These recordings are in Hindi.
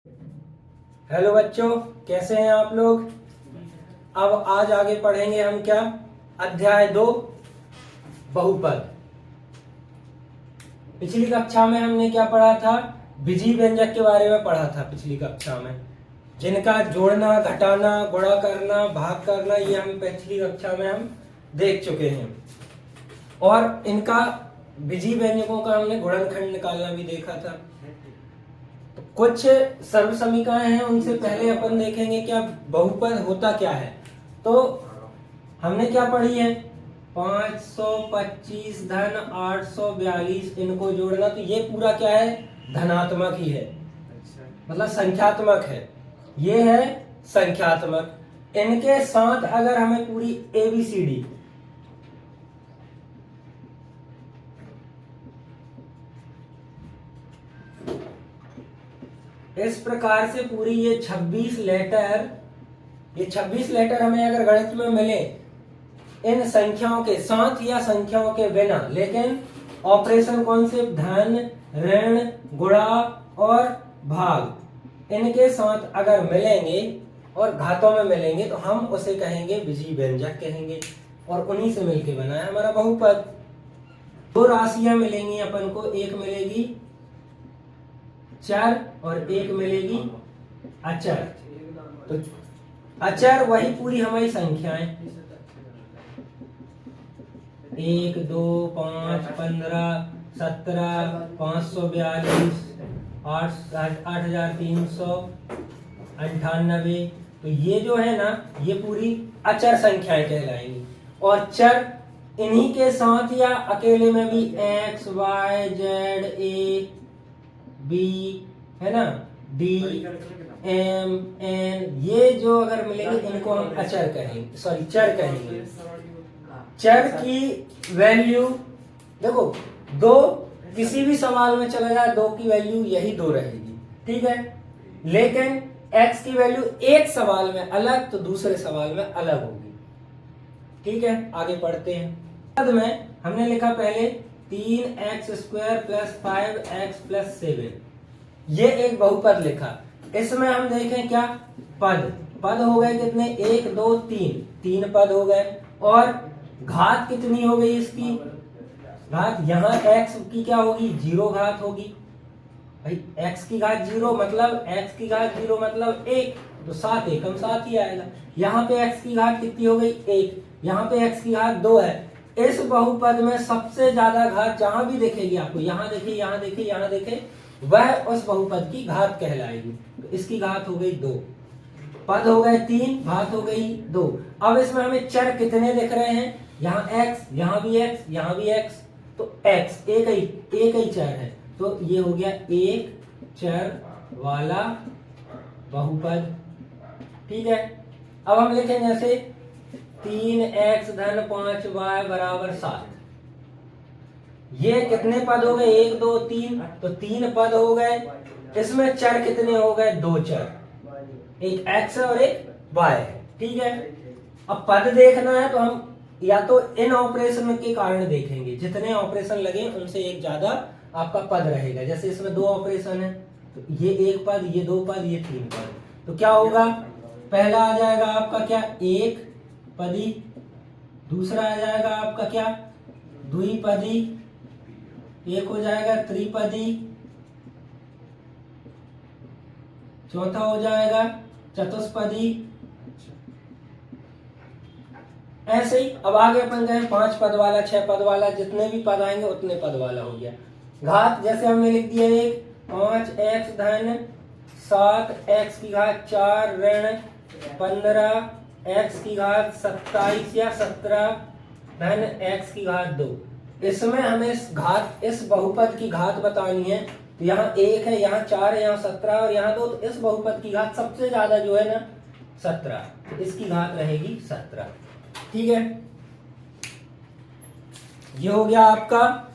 हेलो बच्चों, कैसे हैं आप लोग। अब आज आगे पढ़ेंगे हम क्या, अध्याय 2 बहुपद। पिछली कक्षा में हमने क्या पढ़ा था, विजीव व्यंजक के बारे में पढ़ा था पिछली कक्षा में, जिनका जोड़ना, घटाना, गुणा करना, भाग करना, ये हम पिछली कक्षा में हम देख चुके हैं। और इनका विजीव व्यंजकों का हमने गुणनखंड निकालना भी देखा था। कुछ सर्व समीकरण हैं, उनसे पहले अपन देखेंगे क्या बहुपद होता क्या है। तो हमने क्या पढ़ी है, 525 धन 842, इनको जोड़ना, तो ये पूरा क्या है, धनात्मक ही है, मतलब संख्यात्मक है। ये है संख्यात्मक। इनके साथ अगर हमें पूरी ABCD इस प्रकार से पूरी ये 26 लेटर हमें अगर गणित में मिले, इन संख्याओं के साथ या संख्याओं के बिना, लेकिन ऑपरेशन कौन से, धन, ऋण, गुणा और भाग, इनके साथ अगर मिलेंगे और घातों में मिलेंगे तो हम उसे कहेंगे विजीव व्यंजक कहेंगे, और उन्हीं से मिलके बना है हमारा बहुपद। दो राशियां मिलेंगी अपन को, एक मिलेगी चर और एक मिलेगी अचर। तो अचर वही पूरी हमारी संख्याएं, 1 2 5 15 17 542 8398। तो ये जो है ना, ये पूरी अचर संख्याएं कहलाएंगी। और चर इन्हीं के साथ या अकेले में भी x y z a b है ना, d m n, ये जो अगर मिलेंगे इनको हम अचर कहेंगे, सॉरी चर कहेंगे। चर की वैल्यू देखो, दो किसी भी सवाल में चला जाए, 2 की वैल्यू यही 2 रहेगी, ठीक है। लेकिन x की वैल्यू एक सवाल में अलग तो दूसरे सवाल में अलग होगी, ठीक है। आगे पढ़ते हैं। पद में हमने लिखा पहले 3x² + 5x + 7, ये एक बहुपद लिखा। इसमें हम देखें क्या, पद हो गए कितने, 1 2 3, 3 पद हो गए। और घात कितनी हो गई इसकी, घात यहाँ x की क्या होगी, 0 घात होगी भाई। x की घात 0 मतलब 1, तो 7 एकम 7 ही आएगा। यहाँ पे x की घात कितनी हो गई, 1, यहाँ पे x की घात 2 है। इस बहुपद में सबसे ज्यादा घात जहां भी दिखेगी आपको, यहाँ देखे, यहाँ देखे, यहाँ देखे, वह उस बहुपद की घात कहलाएगी। तो इसकी घात हो गई 2, पद हो गए 3, घात हो गई 2। अब इसमें हमें चर कितने दिख रहे हैं, यहाँ x, यहाँ भी x, यहाँ भी x, तो x एक ही चर है, तो ये हो गया एक चर वाला बहुपद, ठीक है। अब हम लिखेंगे जैसे 3x धन 5y बराबर 7, ये कितने पद हो गए, 1 2 3, तो 3 पद हो गए। इसमें चर कितने हो गए, 2 चर, एक x और एक y है, ठीक है। अब पद देखना है तो हम या तो इन ऑपरेशन के कारण देखेंगे, जितने ऑपरेशन लगे उनसे एक ज्यादा आपका पद रहेगा। जैसे इसमें 2 ऑपरेशन है, तो ये 1 पद, ये 2 पद, ये 3 पद, तो क्या होगा, पहला आ जाएगा आपका क्या, एक पदी, दूसरा आ जाएगा आपका क्या, द्विपदी, एक हो जाएगा त्रिपदी, चौथा हो जाएगा चतुष्पदी, ऐसे ही। अब आगे अपन गए 5 पद वाला, 6 पद वाला, जितने भी पद आएंगे उतने पद वाला हो गया। घात जैसे हमने लिख दिया, एक 5x धन 7x की घात 4 ऋण 15x की घात 27 या 17 धन x की घात 2। इसमें हमें इस बहुपद की घात बतानी है। तो यहाँ 1 है, यहाँ 4 है, यहाँ 17 और यहाँ 2, तो इस बहुपद की घात सबसे ज्यादा जो है ना 17, तो इसकी घात रहेगी 17, ठीक है। ये हो गया आपका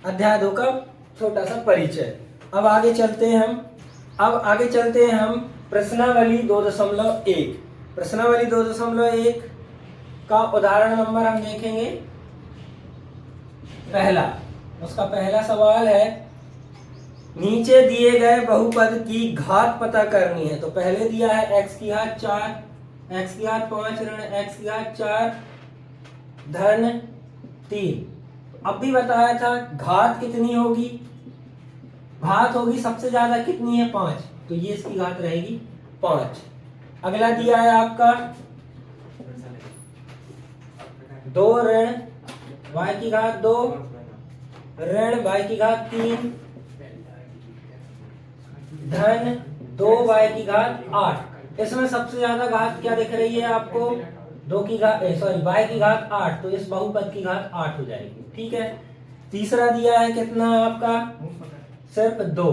अध्याय 2 का छोटा सा परिचय। अब आगे चलते हैं हम प्रश्नावली 2.1। प्रश्नावली 2.1 का उदाहरण नंबर हम देखेंगे पहला। उसका पहला सवाल है नीचे दिए गए बहुपद की घात पता करनी है। तो पहले दिया है x की घात 4, x की घात 5 ऋण x की घात 4 धन 3। अब भी बताया था घात कितनी होगी, घात होगी सबसे ज्यादा कितनी है 5, तो ये इसकी घात रहेगी 5। अगला दिया है आपका 2 ऋण y की घात 2 ऋण y की घात 3 धन 2y की घात 8। इसमें सबसे ज्यादा घात क्या दिख रही है आपको, 2 की घात y की घात 8, तो इस बहुपद की घात 8 हो जाएगी। ठीक है। तीसरा दिया है कितना आपका, सिर्फ 2।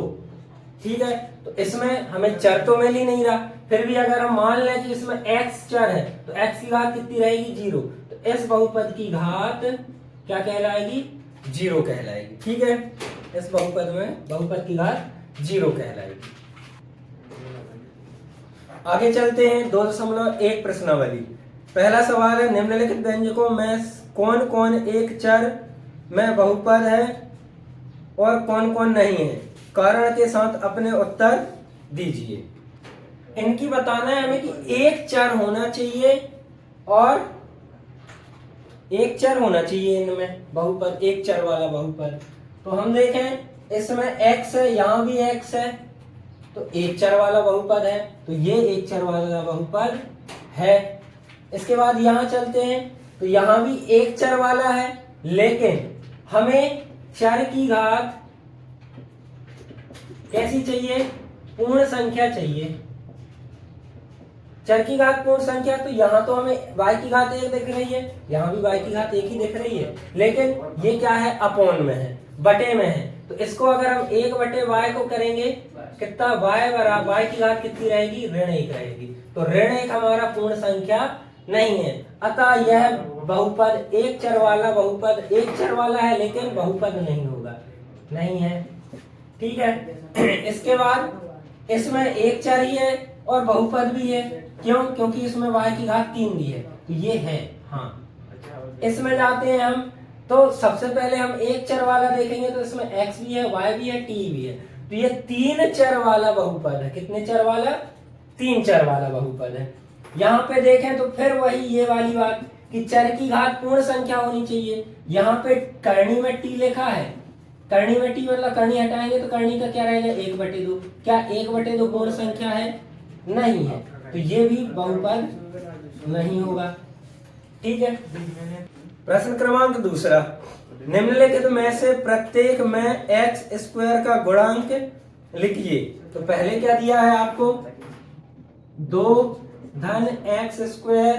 ठीक है, तो इसमें हमें चर तो मिल ही नहीं रहा, फिर भी अगर हम मान लें कि इसमें x चर है तो x की घात कितनी रहेगी 0, तो इस बहुपद की घात क्या कहलाएगी, 0 कहलाएगी। ठीक है, इस बहुपद में बहुपद की घात 0 कहलाएगी। आगे चलते हैं 2.1 प्रश्नावली। पहला सवाल है निम्नलिखित व्यंजकों में कौन कौन एक चर में बहुपद है और कौन कौन नहीं है, कारण के साथ अपने उत्तर दीजिए। इनकी बताना है हमें कि एक चर होना चाहिए और एक चर होना चाहिए इनमें बहुपद, एक चर वाला बहुपद। तो हम देखें इसमें x है, यहां भी x है, तो एक चर वाला बहुपद है, तो ये एक चर वाला बहुपद है। इसके बाद यहां चलते हैं, तो यहां भी एक चर वाला है, लेकिन हमें चर की घात कैसी चाहिए, पूर्ण संख्या चाहिए। चर की घात पूर्ण संख्या, तो यहाँ तो हमें y की घात 1 दिख रही है, यहाँ भी y की घात 1 ही दिख रही है, लेकिन ये क्या है, अपॉन में है, बटे में है। तो इसको अगर हम 1 बटे y को करेंगे, कितना y बराबर y की घात कितनी रहेगी, ऋण 1 रहेगी। तो ऋण 1 हमारा पूर्ण संख्या नहीं है, अतः यह बहुपद एक चर वाला बहुपद एक चर वाला है, लेकिन बहुपद नहीं होगा, नहीं है। ठीक है। इसके बाद इसमें एक चर ही है और बहुपद भी है, क्यों, क्योंकि इसमें y की घात 3 दी है, तो ये है। हाँ, इसमें जाते हैं हम, तो सबसे पहले हम एक चर वाला देखेंगे, तो इसमें x भी है, y भी है, t भी है, तो ये 3 चर वाला बहुपद है। कितने चर वाला, 3 चर वाला बहुपद है। यहाँ पे देखें तो फिर वही ये वाली बात कि चर की घात पूर्ण संख्या होनी चाहिए। यहाँ पे करनी में t लिखा है, करनी में t मतलब करनी हटाएंगे तो करनी का क्या रहेगा, 1/2। क्या 1/2 पूर्ण संख्या है, नहीं है, तो ये भी बहुपद नहीं होगा। ठीक है। प्रश्न क्रमांक 2, निम्नलिखित में से प्रत्येक में x स्क्वायर का गुणांक लिखिए। तो पहले क्या दिया है आपको, 2 धन x स्क्वायर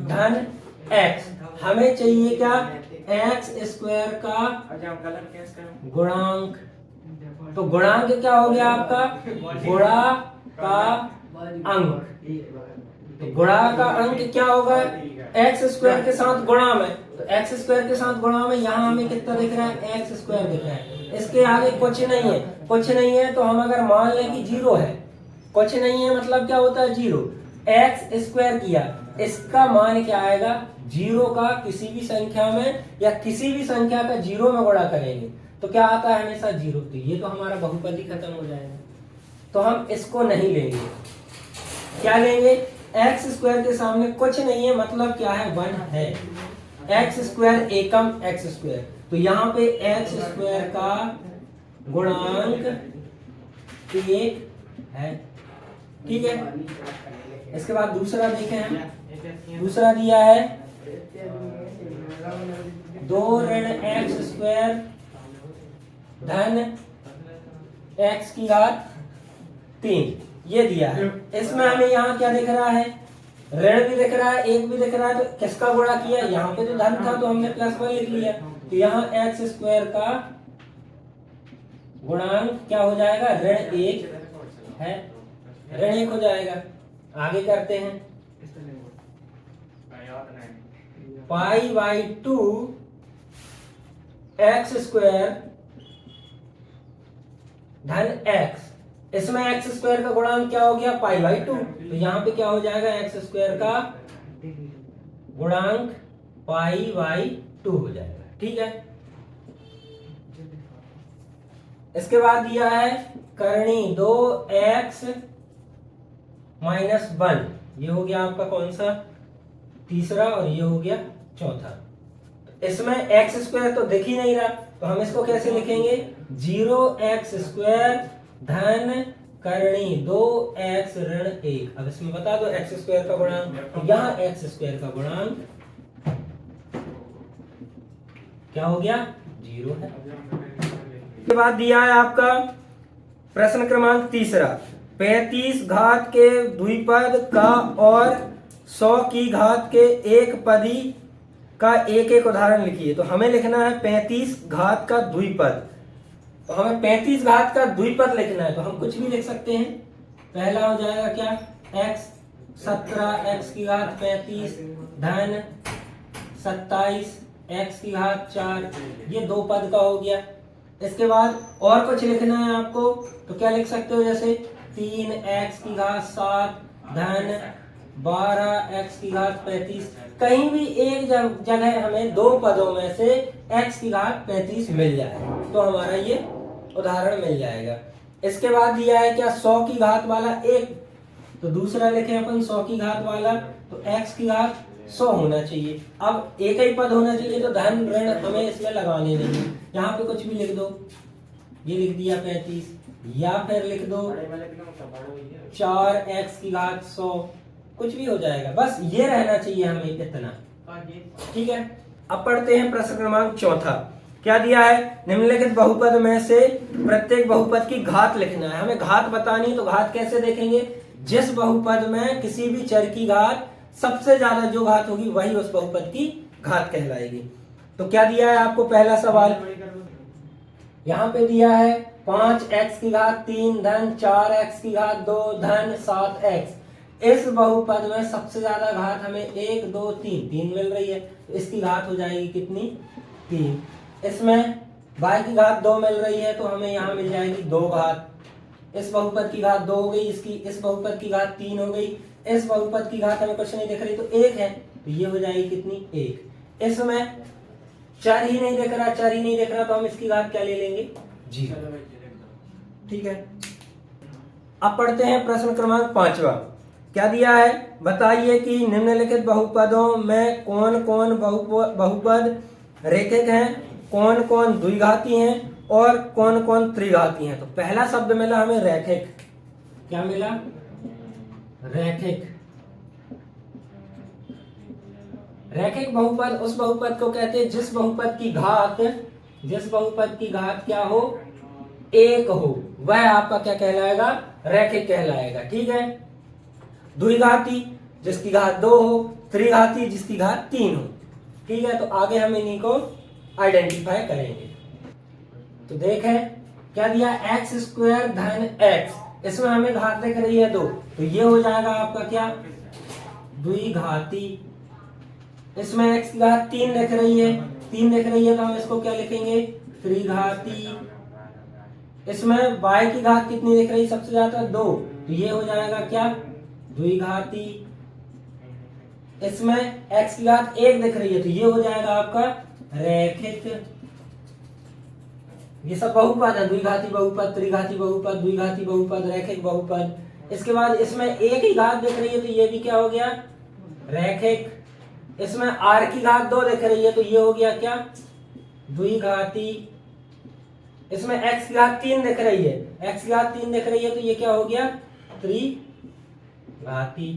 धन x। हमें चाहिए क्या, x स्क्वायर का गुणांक। तो गुणांक क्या हो गया आपका, गुणा का अंक। तो गुणा का अंक क्या होगा, एक्स स्क्वायर के साथ गुणा में, तो एक्स स्क्वायर के साथ गुणा में यहाँ हमें कितना दिख रहा है, एक्स स्क्वायर दिख रहा है। इसके आगे कुछ नहीं है, कुछ नहीं है, तो हम अगर मान लें कि 0 है, कुछ नहीं है मतलब क्या होता है 0, एक्स स्क्वायर किया, इसका मान क्या आएगा, 0 का किसी भी संख्या में या किसी भी संख्या का 0 में गुणा करेंगे तो क्या आता है, हमेशा 0। तो ये तो हमारा बहुपद ही खत्म हो जाएगा, तो हम इसको नहीं लेंगे। क्या लेंगे, एक्स स्क्वायर के सामने कुछ नहीं है मतलब क्या है, 1 है। एक्स स्क्वायर एकम एक्स स्क्वायर, तो यहाँ पे एक्स स्क्वायर का गुणांक 1 है। ठीक है। इसके बाद दूसरा देखें हम, दूसरा दिया है 2 ऋण एक्स स्क्वायर धन एक्स की घात 3, ये दिया है। इसमें हमें यहाँ क्या दिख रहा है, ऋण भी दिख रहा है, 1 भी दिख रहा है, तो किसका गुणा किया, यहाँ पे तो धन था तो हमने +1 लिख लिया, तो यहाँ एक्स स्क्वायर का गुणांक क्या हो जाएगा, ऋण 1 है, ऋण 1 हो जाएगा। आगे करते हैं, π/2 एक्स स्क्वायर धन x। इसमें एक्स स्क्वायर का गुणांक क्या हो गया, π/2, तो यहाँ पे क्या हो जाएगा, एक्स स्क्वायर का गुणांक π/2 हो जाएगा। ठीक है। इसके बाद दिया है करनी 2x - 1, ये हो गया आपका कौन सा, तीसरा, और ये हो गया चौथा। इसमें x² तो दिख ही नहीं रहा, तो हम इसको कैसे लिखेंगे, 0x² धन करनी 2x ऋण 1। अब इसमें बता दो x² का गुणांक, तो यहाँ x² का गुणांक क्या हो गया, 0 है। इसके बाद दिया है आपका प्रश्न क्रमांक तीसरा, 35 घात के द्विपद का और 100 की घात के एक पदी का एक एक उदाहरण लिखिए। तो हमें लिखना है 35 घात का द्विपद, तो हमें 35 घात का द्विपद लिखना है, तो हम कुछ भी लिख सकते हैं। पहला हो जाएगा क्या, x 17 x की घात 35 धन 27 x की घात 4, ये दो पद का हो गया। इसके बाद और कुछ लिखना है आपको, तो क्या लिख सकते हो, जैसे 3x की घात 7 धन 12x की घात 35। कहीं भी एक जगह हमें दो पदों में से x की घात 35 मिल जाए तो हमारा ये उदाहरण मिल जाएगा। इसके बाद दिया है क्या, 100 की घात वाला 1, तो दूसरा लिखे अपन 100 की घात वाला, तो x की घात 100 होना चाहिए। अब एक ही पद होना चाहिए, तो धन ऋण हमें इसमें लगाने नहीं, यहाँ पे कुछ भी लिख दो, ये लिख दिया 35, या फिर लिख दो 4x की घात 100, कुछ भी हो जाएगा, बस ये रहना चाहिए हमें इतना, ठीक है। अब पढ़ते हैं प्रश्न क्रमांक चौथा, क्या दिया है, निम्नलिखित बहुपद में से प्रत्येक बहुपद की घात लिखना है। हमें घात बतानी है, तो घात कैसे देखेंगे, जिस बहुपद में किसी भी चर की घात सबसे ज्यादा जो घात होगी वही उस बहुपद की घात कहलाएगी। तो क्या दिया है आपको, पहला सवाल यहाँ पे दिया है 5x की घात 3 धन 4x की घात 2 धन 7x। इस बहुपद में सबसे ज्यादा घात हमें 1 2 3 मिल रही है, तो इसकी घात हो जाएगी कितनी, 3। इसमें y की घात 2 मिल रही है, तो हमें यहाँ मिल जाएगी 2 घात। इस बहुपद की घात 2 हो गई, इसकी इस बहुपद की घात 3 हो गई, इस बहुपद की घात हमें कुछ नहीं दिख रही तो 1 है, तो ये हो जाएगी कितनी, 1। इसमें चर ही नहीं दिख रहा, तो हम इसकी घात क्या ले लेंगे, 0, ठीक है। अब पढ़ते हैं प्रश्न क्रमांक 5वां, क्या दिया है, बताइए कि निम्नलिखित बहुपदों में कौन कौन बहुपद रेखिक हैं, कौन कौन द्विघाती हैं और कौन कौन त्रिघाती हैं। तो पहला शब्द मिला हमें रैखिक, क्या मिला, रैखिक। रैखिक बहुपद उस बहुपद को कहते हैं जिस बहुपद की घात क्या हो, 1 हो, वह आपका क्या कहलाएगा, रैखिक कहलाएगा, ठीक है। द्विघाती जिसकी घात 2 हो, त्रिघाती जिसकी घात 3 हो, ठीक है। तो आगे हम इन्हीं को आइडेंटिफाई करेंगे। तो देखें क्या दिया, x² धन x, इसमें हमें घात दिख रही है 2, तो ये हो जाएगा आपका क्या, द्विघाती। इसमें x की घात 3 दिख रही है, तो हम इसको क्या लिखेंगे, त्रिघाती। इसमें y की घात कितनी दिख रही है, सबसे ज्यादा 2, तो ये हो जाएगा क्या, द्विघाती। इसमें x की घात 1 दिख रही है, तो ये हो जाएगा आपका रैखिक। ये सब बहुपद है, द्विघाती बहुपद, त्रिघाती बहुपद, द्विघाती बहुपद, रैखिक बहुपद। इसके बाद इसमें एक ही घात दिख रही है, तो ये भी क्या हो गया, रैखिक। इसमें r की घात 2 दिख रही है, तो ये हो गया क्या, द्विघाती। इसमें x की घात 3 दिख रही है, तो ये क्या हो गया, त्रिघाती।